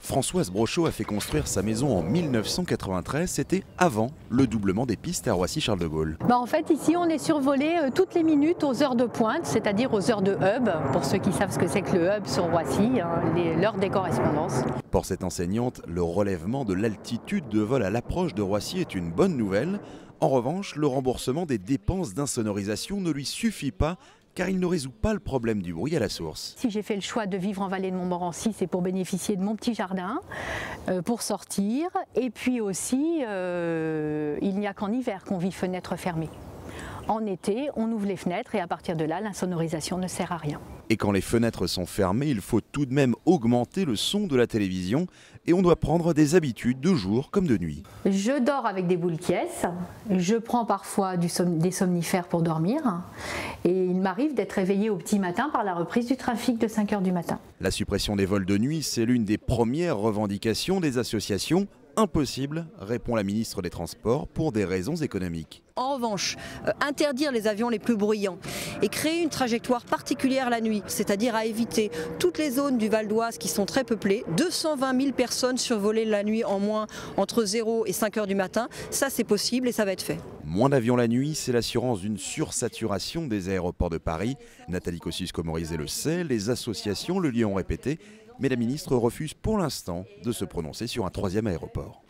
Françoise Brochot a fait construire sa maison en 1993, c'était avant le doublement des pistes à Roissy-Charles de Gaulle. En fait, ici, on est survolé toutes les minutes aux heures de pointe, c'est-à-dire aux heures de hub, pour ceux qui savent ce que c'est que le hub sur Roissy, l'heure des correspondances. Pour cette enseignante, le relèvement de l'altitude de vol à l'approche de Roissy est une bonne nouvelle. En revanche, le remboursement des dépenses d'insonorisation ne lui suffit pas, car il ne résout pas le problème du bruit à la source. Si j'ai fait le choix de vivre en vallée de Montmorency, c'est pour bénéficier de mon petit jardin, pour sortir. Et puis aussi, il n'y a qu'en hiver qu'on vit fenêtres fermées. En été, on ouvre les fenêtres et à partir de là, l'insonorisation ne sert à rien. Et quand les fenêtres sont fermées, il faut tout de même augmenter le son de la télévision et on doit prendre des habitudes de jour comme de nuit. Je dors avec des boules quiesces, je prends parfois des somnifères pour dormir et il m'arrive d'être réveillée au petit matin par la reprise du trafic de 5 h du matin. La suppression des vols de nuit, c'est l'une des premières revendications des associations. Impossible, répond la ministre des Transports, pour des raisons économiques. En revanche, interdire les avions les plus bruyants et créer une trajectoire particulière la nuit, c'est-à-dire à éviter toutes les zones du Val d'Oise qui sont très peuplées, 220 000 personnes survolées la nuit en moins entre 0 et 5 h du matin, ça c'est possible et ça va être fait. Moins d'avions la nuit, c'est l'assurance d'une sursaturation des aéroports de Paris. Nathalie Kosciusko-Morizet le sait, les associations le lui ont répété, mais la ministre refuse pour l'instant de se prononcer sur un troisième aéroport.